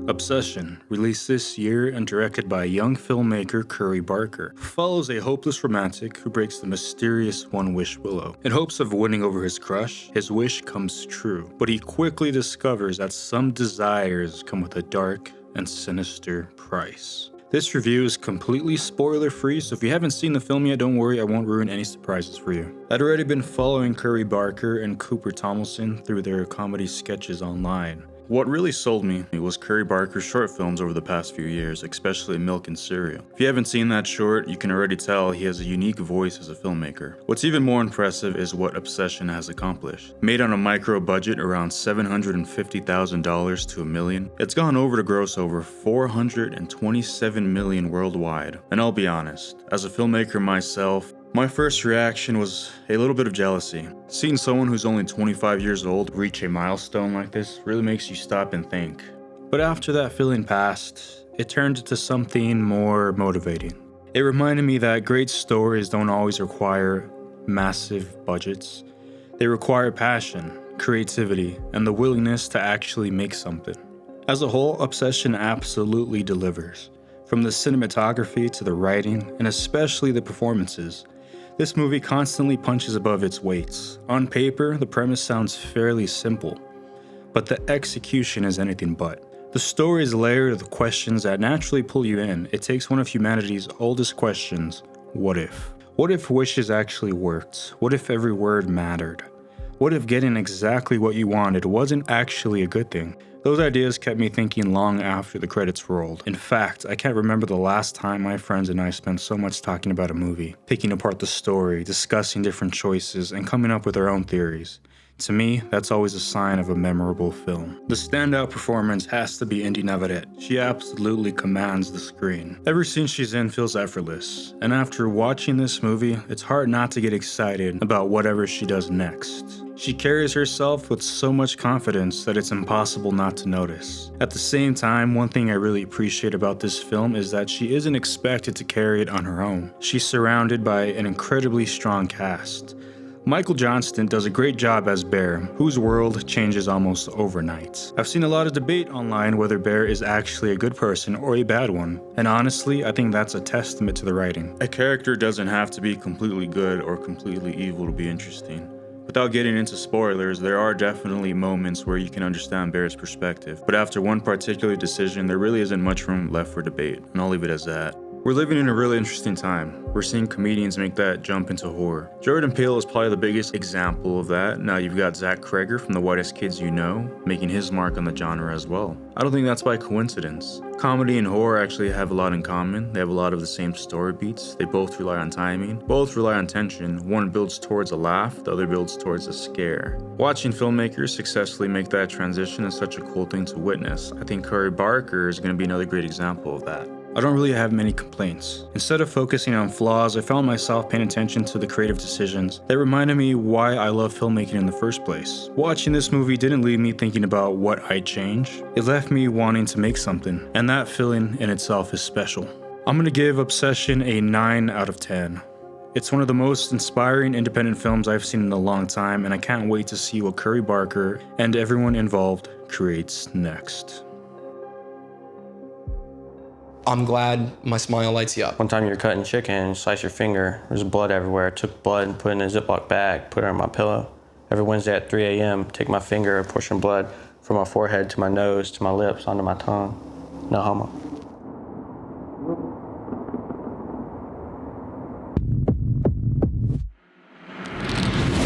Obsession, released this year and directed by young filmmaker Curry Barker, follows a hopeless romantic who breaks the mysterious one-wish willow. In hopes of winning over his crush, his wish comes true, but he quickly discovers that some desires come with a dark and sinister price. This review is completely spoiler-free, so if you haven't seen the film yet, don't worry, I won't ruin any surprises for you. I'd already been following Curry Barker and Cooper Tomlinson through their comedy sketches online. What really sold me was Curry Barker's short films over the past few years, especially Milk and Cereal. If you haven't seen that short, you can already tell he has a unique voice as a filmmaker. What's even more impressive is what Obsession has accomplished. Made on a micro budget around $750,000 to $1 million, it's gone over to gross over $427 million worldwide. And I'll be honest, as a filmmaker myself, my first reaction was a little bit of jealousy. Seeing someone who's only 25 years old reach a milestone like this really makes you stop and think. But after that feeling passed, it turned into something more motivating. It reminded me that great stories don't always require massive budgets. They require passion, creativity, and the willingness to actually make something. As a whole, Obsession absolutely delivers. From the cinematography to the writing, and especially the performances. This movie constantly punches above its weights. On paper, the premise sounds fairly simple, but the execution is anything but. The story is layered with questions that naturally pull you in. It takes one of humanity's oldest questions, what if? What if wishes actually worked? What if every word mattered? What if getting exactly what you wanted wasn't actually a good thing? Those ideas kept me thinking long after the credits rolled. In fact, I can't remember the last time my friends and I spent so much talking about a movie, picking apart the story, discussing different choices, and coming up with our own theories. To me, that's always a sign of a memorable film. The standout performance has to be Indy Navarrete. She absolutely commands the screen. Every scene she's in feels effortless, and after watching this movie, it's hard not to get excited about whatever she does next. She carries herself with so much confidence that it's impossible not to notice. At the same time, one thing I really appreciate about this film is that she isn't expected to carry it on her own. She's surrounded by an incredibly strong cast. Michael Johnston does a great job as Bear, whose world changes almost overnight. I've seen a lot of debate online whether Bear is actually a good person or a bad one, and honestly, I think that's a testament to the writing. A character doesn't have to be completely good or completely evil to be interesting. Without getting into spoilers, there are definitely moments where you can understand Bear's perspective, but after one particular decision, there really isn't much room left for debate, and I'll leave it as that. We're living in a really interesting time. We're seeing comedians make that jump into horror. Jordan Peele is probably the biggest example of that. Now you've got Zach Cregger from The Whitest Kids You Know, making his mark on the genre as well. I don't think that's by coincidence. Comedy and horror actually have a lot in common. They have a lot of the same story beats. They both rely on timing, both rely on tension. One builds towards a laugh, the other builds towards a scare. Watching filmmakers successfully make that transition is such a cool thing to witness. I think Curry Barker is going to be another great example of that. I don't really have many complaints. Instead of focusing on flaws, I found myself paying attention to the creative decisions that reminded me why I love filmmaking in the first place. Watching this movie didn't leave me thinking about what I'd change. It left me wanting to make something, and that feeling in itself is special. I'm gonna give Obsession a 9 out of 10. It's one of the most inspiring independent films I've seen in a long time, and I can't wait to see what Curry Barker and everyone involved creates next. I'm glad my smile lights you up. One time you're cutting chicken, you slice your finger, there's blood everywhere. I took blood and put it in a Ziploc bag, put it on my pillow. Every Wednesday at 3 a.m., take my finger, a portion of blood from my forehead to my nose to my lips onto my tongue. No homo.